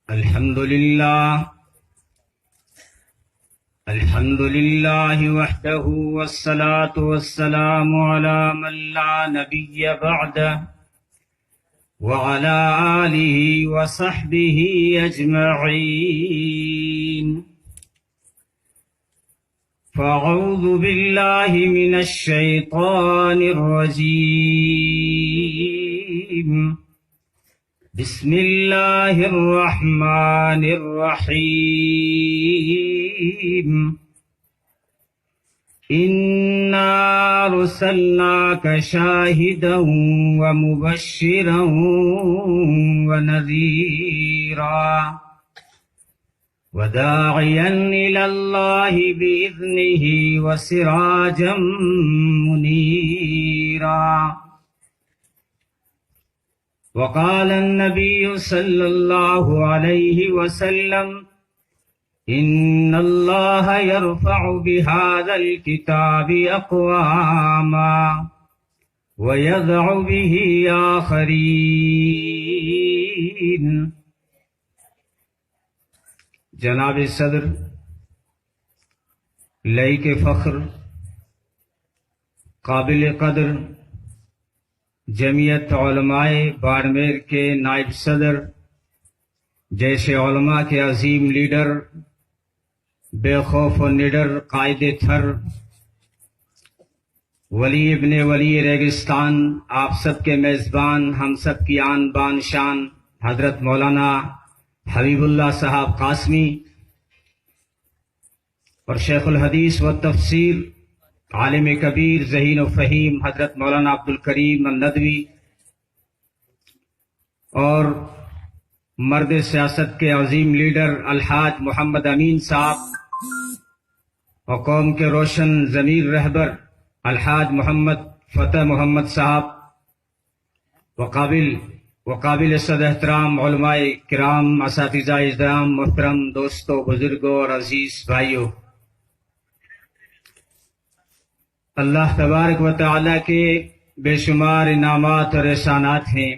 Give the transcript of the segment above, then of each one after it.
الحمد لله وحده والصلاة والسلام على من لا نبي بعده وعلى آله وصحبه أجمعين. فأعوذ بالله من الشيطان الرجيم. بسم الله الرحمن الرحيم. إنا أرسلناك شاهدا ومبشرا ونذيرا وداعيا إلى الله بإذنه وسراجا منيرا. وقال النبي صلى الله عليه وسلم: إن الله يرفع بهذا الكتاب أقواما ويضع به آخرين. جناب صدر، لائق فخر، قابل قدر جمعیت علماء باڑمیر کے نائب صدر جیسے علماء کے عظیم لیڈر، بے خوف و نڈر قائد تھر، ولی ابن ولی ریگستان، آپ سب کے میزبان، ہم سب کی آن بان شان حضرت مولانا حبیب اللہ صاحب قاسمی اور شیخ الحدیث و تفسیر عالم کبیر ذہین و فہیم حضرت مولانا عبد الکریم الندوی، اور مرد سیاست کے عظیم لیڈر الحاج محمد امین صاحب، اور قوم کے روشن ضمیر رہبر الحاج محمد فتح محمد صاحب، وقابل صد احترام علماء کرام، اساتذہ اجرام، محترم دوستوں، بزرگوں اور عزیز بھائیوں، اللہ تبارک و تعالیٰ کے بے شمار انعامات اور احسانات ہیں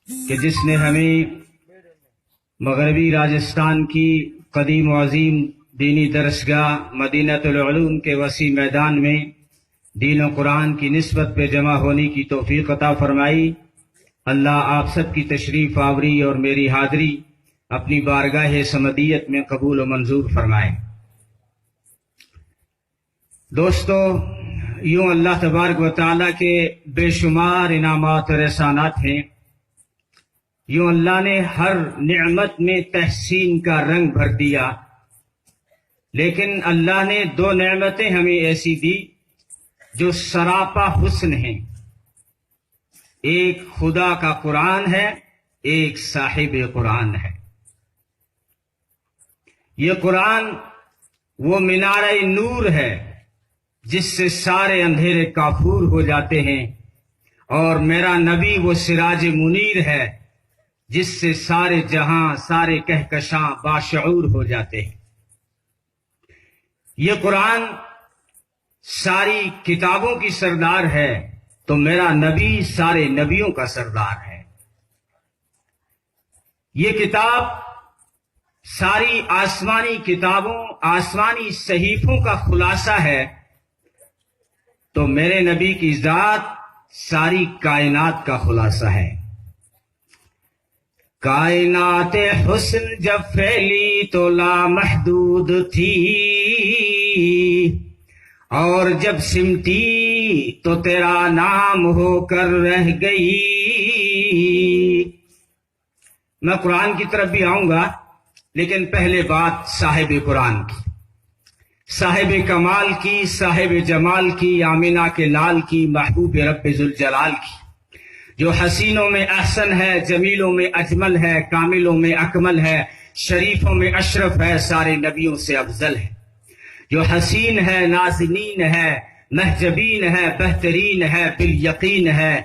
کہ جس نے ہمیں مغربی راجستھان کی قدیم و عظیم دینی درسگاہ مدینۃ العلوم کے وسیع میدان میں دین و قرآن کی نسبت پہ جمع ہونے کی توفیق عطا فرمائی. اللہ آپ سب کی تشریف آوری اور میری حاضری اپنی بارگاہ سمدیت میں قبول و منظور فرمائے. دوستو، یوں اللہ تبارک و تعالیٰ کے بے شمار انعامات اور احسانات ہیں. یوں اللہ نے ہر نعمت میں تحسین کا رنگ بھر دیا، لیکن اللہ نے دو نعمتیں ہمیں ایسی دی جو سراپا حسن ہیں. ایک خدا کا قرآن ہے، ایک صاحب قرآن ہے. یہ قرآن وہ مینارہ نور ہے جس سے سارے اندھیرے کافور ہو جاتے ہیں، اور میرا نبی وہ سراج منیر ہے جس سے سارے جہاں، سارے کہکشاں باشعور ہو جاتے ہیں. یہ قرآن ساری کتابوں کی سردار ہے تو میرا نبی سارے نبیوں کا سردار ہے. یہ کتاب ساری آسمانی کتابوں، آسمانی صحیفوں کا خلاصہ ہے تو میرے نبی کی ذات ساری کائنات کا خلاصہ ہے. کائنات حسن جب پھیلی تو لامحدود تھی، اور جب سمٹی تو تیرا نام ہو کر رہ گئی. میں قرآن کی طرف بھی آؤں گا، لیکن پہلے بات صاحب قرآن کی، صاحب کمال کی، صاحب جمال کی، آمینہ کے لال کی، محبوب رب ذوالجلال کی، جو حسینوں میں احسن ہے، جمیلوں میں اجمل ہے، کاملوں میں اکمل ہے، شریفوں میں اشرف ہے، سارے نبیوں سے افضل ہے، جو حسین ہے، نازنین ہے، محجبین ہے، بہترین ہے، بالیقین ہے،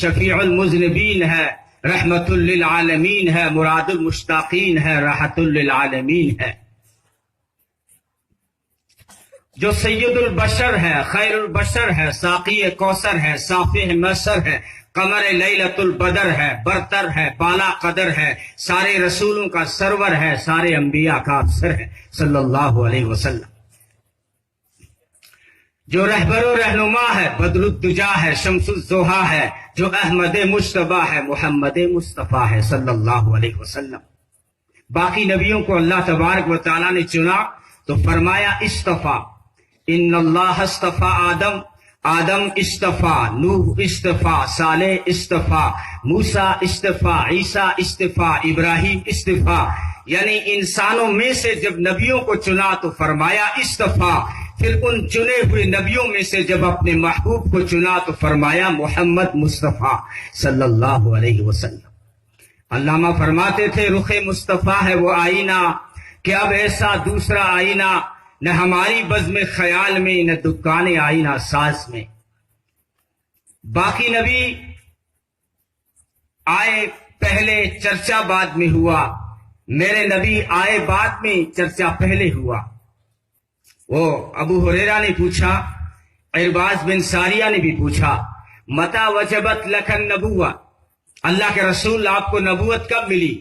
شفیع المذنبین ہے، رحمت للعالمین ہے، مراد المشتاقین ہے، راحت للعالمین ہے، جو سید البشر ہے، خیر البشر ہے، ساقی کوثر ہے، صافح محشر ہے، قمر لیلۃ البدر ہے، برتر ہے، بالا قدر ہے، سارے رسولوں کا سرور ہے، سارے انبیاء کا افسر ہے صلی اللہ علیہ وسلم، جو رہبر و رہنما ہے، بدر الدجا ہے، شمس الضحیٰ ہے، جو احمد مجتبیٰ ہے، محمد مصطفیٰ ہے صلی اللہ علیہ وسلم۔ باقی نبیوں کو اللہ تبارک و تعالیٰ نے چنا تو فرمایا استفا، ان اللہ استفا آدم، آدم استفا، نوح استفا، صالح استفا، موسیٰ استفا، عیسیٰ استفا، ابراہیم استفا، یعنی انسانوں میں سے جب نبیوں کو چنا تو فرمایا استفا، پھر ان چنے ہوئے نبیوں میں سے جب اپنے محبوب کو چنا تو فرمایا محمد مصطفیٰ صلی اللہ علیہ وسلم۔ علامہ فرماتے تھے رخ مصطفیٰ ہے وہ آئینہ کہ اب ایسا دوسرا آئینہ نہ ہماری بزم خیال میں نہ دکان آئینہ ساز میں۔ باقی نبی آئے پہلے چرچا بعد میں ہوا، میرے نبی آئے بعد میں چرچا پہلے ہوا۔ وہ ابو ہریرہ نے پوچھا، عرباز بن ساریہ نے بھی پوچھا، متى وجبت لک النبوہ، اللہ کے رسول آپ کو نبوت کب ملی؟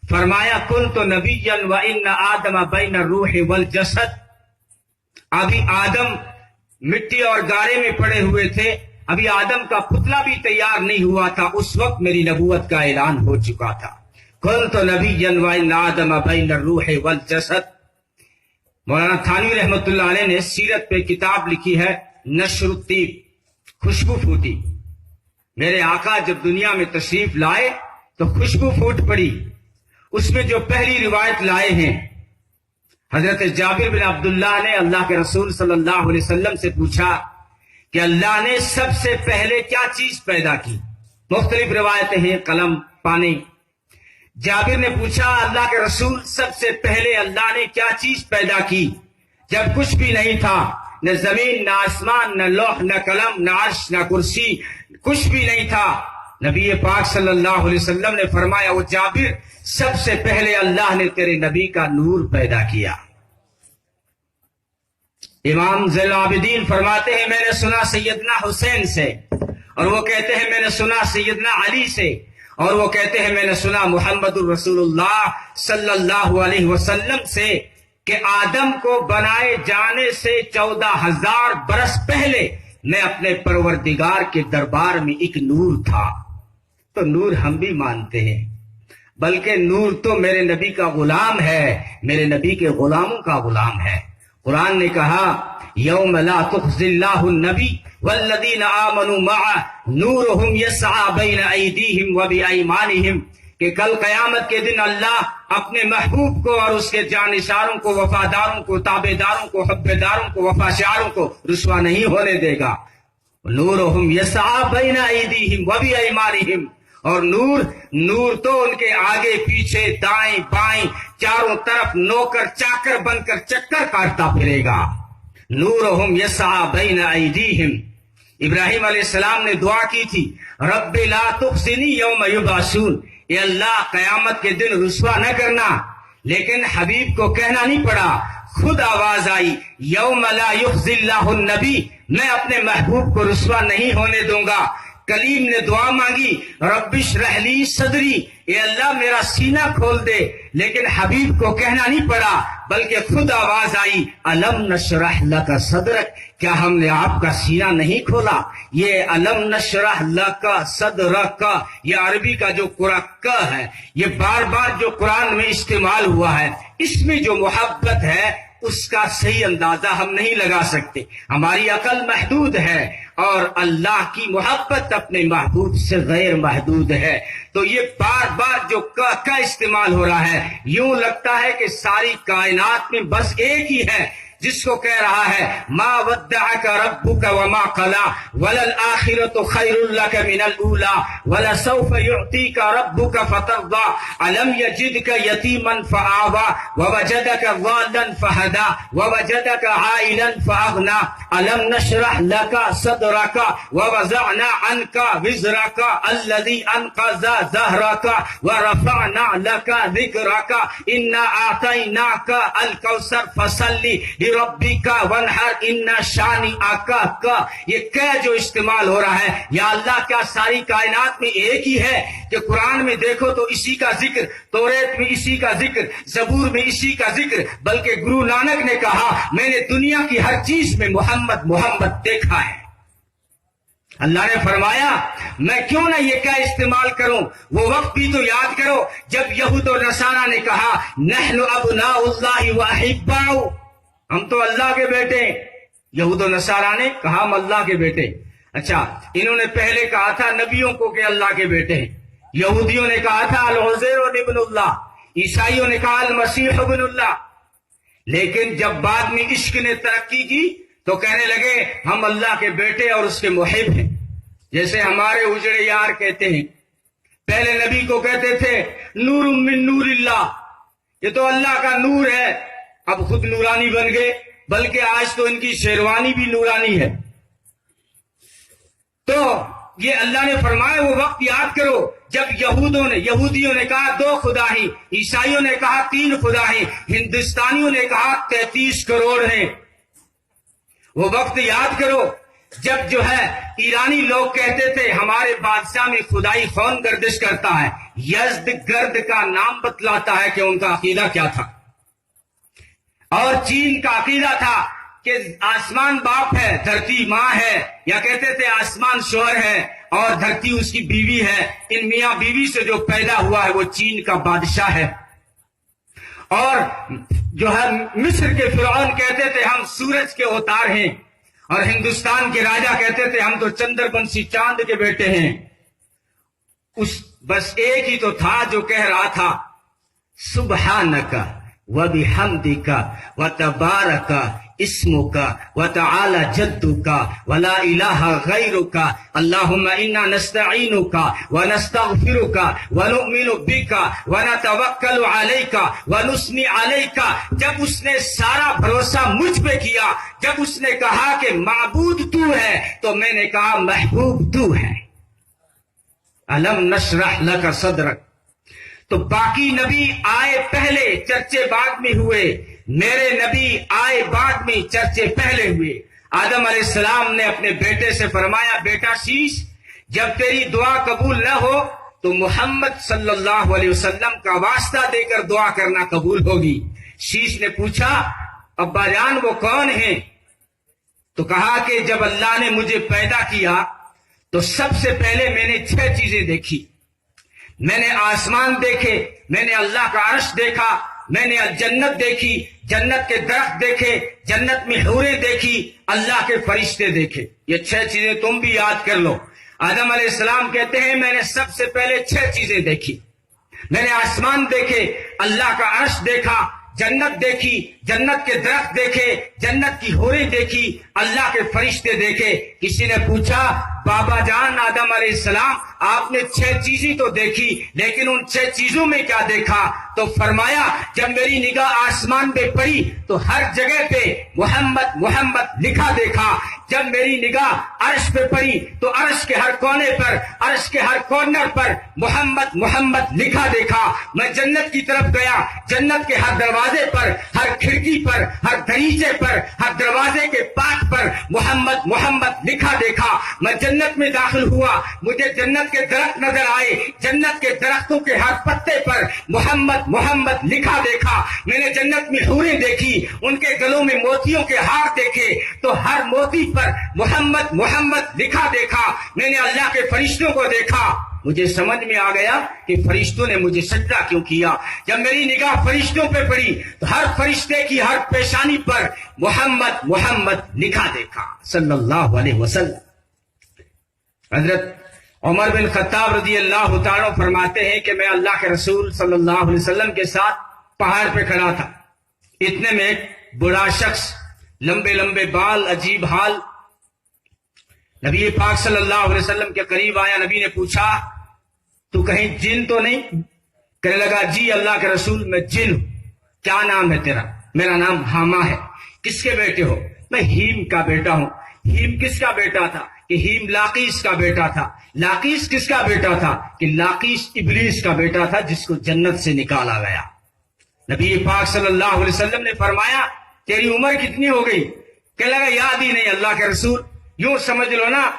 فرمایا کنت نبیا وان آدم بین الروح والجسد، ابھی آدم مٹی اور گارے میں پڑے ہوئے تھے، ابھی آدم کا پتلا بھی تیار نہیں ہوا تھا، اس وقت میری نبوت کا اعلان ہو چکا تھا۔ کنت نبیا وان آدم بین الروح والجسد۔ مولانا تھانوی رحمۃ اللہ علیہ نے سیرت پہ کتاب لکھی ہے نشر الطیب، خوشبو پھوٹی۔ میرے آقا جب دنیا میں تشریف لائے تو خوشبو پھوٹ پڑی۔ اس میں جو پہلی روایت لائے ہیں، حضرت جابر بن عبداللہ نے اللہ کے رسول صلی اللہ علیہ وسلم سے پوچھا کہ اللہ نے سب سے پہلے کیا چیز پیدا کی؟ مختلف روایتیں ہیں، قلم، پانی۔ جابر نے پوچھا اللہ کے رسول سب سے پہلے اللہ نے کیا چیز پیدا کی جب کچھ بھی نہیں تھا، نہ زمین، نہ آسمان، نہ لوح، نہ قلم، نہ عرش، نہ کرسی، کچھ بھی نہیں تھا۔ نبی پاک صلی اللہ علیہ وسلم نے فرمایا وہ جابر سب سے پہلے اللہ نے تیرے نبی کا نور پیدا کیا۔ امام زین العابدین فرماتے ہیں میں نے سنا سیدنا حسین سے، اور وہ کہتے ہیں میں نے سنا سیدنا علی سے، اور وہ کہتے ہیں میں نے سنا محمد الرسول اللہ صلی اللہ علیہ وسلم سے کہ آدم کو بنائے جانے سے 14,000 برس پہلے میں اپنے پروردگار کے دربار میں ایک نور تھا۔ تو نور ہم بھی مانتے ہیں، بلکہ نور تو میرے نبی کا غلام ہے، میرے نبی کے غلاموں کا غلام ہے۔ قرآن نے کہا یوم لا تخزی اللہ النبی والذین آمنوا معه نورهم یسعی بین ایدیہم وبایمانہم، کہ کل قیامت کے دن اللہ اپنے محبوب کو اور اس کے جانشاروں کو، وفاداروں کو، تابعداروں کو، حبداروں کو، وفاشاروں کو رسوا نہیں ہونے دے گا۔ نورہم یسعی بین ایدیہم وبایمانہم، اور نور تو ان کے آگے پیچھے دائیں بائیں چاروں طرف نوکر چاکر بن کر چکر کاٹتا پھرے گا۔ نورہم یسعی بین ایدیہم۔ ابراہیم علیہ السلام نے دعا کی تھی رب لا تخزنی یوم یبعثون، اے اللہ قیامت کے دن رسوا نہ کرنا، لیکن حبیب کو کہنا نہیں پڑا، خود آواز آئی یوم لا یخزی اللہ النبی، میں اپنے محبوب کو رسوا نہیں ہونے دوں گا۔ کلیم نے دعا مانگی رب اشرح لی صدری، اے اللہ میرا سینہ کھول دے، لیکن حبیب کو کہنا نہیں پڑا بلکہ خود آواز آئی الم نشرح لک صدرک، کیا ہم نے آپ کا سینہ نہیں کھولا؟ یہ الم نشرح لک صدرک، یہ عربی کا جو قرآن ہے، یہ بار بار جو قرآن میں استعمال ہوا ہے، اس میں جو محبت ہے اس کا صحیح اندازہ ہم نہیں لگا سکتے، ہماری عقل محدود ہے، اور اللہ کی محبت اپنے محبوب سے غیر محدود ہے۔ تو یہ بار بار جو کا استعمال ہو رہا ہے، یوں لگتا ہے کہ ساری کائنات میں بس ایک ہی ہے جس کو کہہ رہا ہے ما ودعک ربک وما قلی وللآخرۃ خیر لک من الاولی ولسوف یعطیک ربک فترضی الم یجدک یتیما فآوی ووجدک ضالا فہدی ووجدک عائلا فاغنی الم نشرح لک صدرک ووضعنا عنک وزرک الذی انقض ظہرک ورفعنا لک ذکرک انا اعطیناک الکوثر فصلی ربک وانحر ان شانئک کا یہ کہ جو استعمال ہو رہا ہے، یا اللہ کیا ساری کائنات میں ایک ہی ہے کہ قرآن میں دیکھو تو اسی کا ذکر، توریت میں اسی کا ذکر، زبور میں اسی کا ذکر، بلکہ گرو نانک نے کہا میں نے دنیا کی ہر چیز میں محمد محمد دیکھا ہے۔ اللہ نے فرمایا میں کیوں نہ یہ کیا استعمال کروں؟ وہ وقت بھی تو یاد کرو جب یہود و نصارہ نے کہا نحن ابناء اللہ واحباؤ، ہم تو اللہ کے بیٹے ہیں۔ یہود و نصارہ نے کہا ہم اللہ کے بیٹے۔ اچھا، انہوں نے پہلے کہا تھا نبیوں کو کہ اللہ کے بیٹے ہیں، یہودیوں نے کہا تھا العزیر ابن اللہ، عیسائیوں نے کہا المسیح ابن اللہ، لیکن جب بعد میں عشق نے ترقی کی تو کہنے لگے ہم اللہ کے بیٹے اور اس کے محب ہیں۔ جیسے ہمارے اجڑے یار کہتے ہیں، پہلے نبی کو کہتے تھے نور من نور اللہ، یہ تو اللہ کا نور ہے، اب خود نورانی بن گئے، بلکہ آج تو ان کی شیروانی بھی نورانی ہے۔ تو یہ اللہ نے فرمایا وہ وقت یاد کرو جب یہودیوں نے کہا 2 خدا ہیں، عیسائیوں نے کہا 3 خدا ہیں، ہندوستانیوں نے کہا 33 کروڑ ہیں۔ وہ وقت یاد کرو جب جو ہے ایرانی لوگ کہتے تھے ہمارے بادشاہ میں خدائی خون گردش کرتا ہے، یزد گرد کا نام بتلاتا ہے کہ ان کا عقیدہ کیا تھا۔ اور چین کا عقیدہ تھا کہ آسمان باپ ہے، دھرتی ماں ہے، یا کہتے تھے آسمان شوہر ہے اور دھرتی اس کی بیوی ہے۔ ان میاں بیوی سے جو پیدا ہوا ہے وہ چین کا بادشاہ ہے۔ اور جو ہے مصر کے فرعون کہتے تھے ہم سورج کے اوتار ہیں، اور ہندوستان کے راجا کہتے تھے ہم تو چندر بنسی چاند کے بیٹے ہیں۔ بس ایک ہی تو تھا جو کہہ رہا تھا سبحانک وبحمدک وتبارک اسمک وتعالی جدک ولا الہ غیرک اللہم انا نستعینک ونستغفرک ونؤمن بک ونتوکل علیک ونثنی علیک۔ جب اس نے سارا بھروسہ مجھ پہ کیا، جب اس نے کہا کہ معبود تو ہے، تو میں نے کہا محبوب تو ہے۔ الم نشرح لک صدرک۔ تو باقی نبی آئے پہلے، چرچے بعد میں ہوئے، میرے نبی آئے بعد میں، چرچے پہلے ہوئے۔ آدم علیہ السلام نے اپنے بیٹے سے فرمایا بیٹا شیش، جب تیری دعا قبول نہ ہو تو محمد صلی اللہ علیہ وسلم کا واسطہ دے کر دعا کرنا قبول ہوگی۔ شیش نے پوچھا ابا جان وہ کون ہیں؟ تو کہا کہ جب اللہ نے مجھے پیدا کیا تو سب سے پہلے میں نے 6 چیزیں دیکھی۔ میں نے آسمان دیکھے، میں نے اللہ کا عرش دیکھا، میں نے جنت دیکھی، جنت کے درخت دیکھے، جنت میں حوریں دیکھی، اللہ کے فرشتے دیکھے۔ یہ 6 چیزیں تم بھی یاد کر لو۔ آدم علیہ السلام کہتے ہیں میں نے سب سے پہلے 6 چیزیں دیکھی۔ میں نے آسمان دیکھے، اللہ کا عرش دیکھا، جنت دیکھی، جنت کے درخت دیکھے، جنت کی حوریں دیکھی، اللہ کے فرشتے دیکھے۔ کسی نے پوچھا بابا جان آدم علیہ السلام آپ نے 6 چیزیں تو دیکھی، لیکن ان 6 چیزوں میں کیا دیکھا؟ تو فرمایا جب میری نگاہ آسمان پہ پڑی تو ہر جگہ پہ محمد محمد لکھا دیکھا۔ جب میری نگاہ عرش پہ پڑی تو عرش کے ہر کونے پر، عرش کے ہر کارنر پر محمد محمد لکھا دیکھا۔ میں جنت کی طرف گیا، جنت کے ہر دروازے پر، ہر کھڑکی پر، ہر دریچے پر، ہر دروازے کے پاٹ پر محمد محمد لکھا دیکھا۔ میں جنت میں داخل ہوا، مجھے جنت کے درخت نظر آئے، جنت کے درختوں کے ہر پتے پر محمد محمد لکھا دیکھا۔ میں نے جنت میں حوریں دیکھی، ان کے گلوں میں موتیوں کے ہار دیکھے تو ہر موتی پر محمد محمد لکھا دیکھا۔ میں نے اللہ کے فرشتوں کو دیکھا، مجھے سمجھ میں آ گیا کہ فرشتوں نے مجھے سجدہ کیوں کیا۔ جب میری نگاہ فرشتوں پہ پڑی تو ہر فرشتے کی ہر پیشانی پر محمد محمد لکھا دیکھا صلی اللہ علیہ وسلم۔ حضرت عمر بن خطاب رضی اللہ تعالیٰ فرماتے ہیں کہ میں اللہ کے رسول صلی اللہ علیہ وسلم کے ساتھ پہاڑ پہ کھڑا تھا، اتنے میں ایک بڑا شخص، لمبے لمبے بال، عجیب حال، نبی پاک صلی اللہ علیہ وسلم کے قریب آیا۔ نبی نے پوچھا تو کہیں جن تو نہیں؟ کہنے لگا جی اللہ کے رسول میں جن ہوں۔ کیا نام ہے تیرا؟ میرا نام حاما ہے۔ کس کے بیٹے ہو؟ میں ہیم کا بیٹا ہوں۔ ہیم کس کا بیٹا تھا؟ کہ ہیم لاقیس کا بیٹا تھا۔ لاقیس کس کا بیٹا تھا؟ کہ لاقیس ابلیس کا بیٹا تھا جس کو جنت سے نکالا گیا۔ نبی پاک صلی اللہ علیہ وسلم نے فرمایا تیری عمر کتنی ہو گئی؟ کہ لگا یاد ہی نہیں اللہ کے رسول. یوں سمجھ لو نا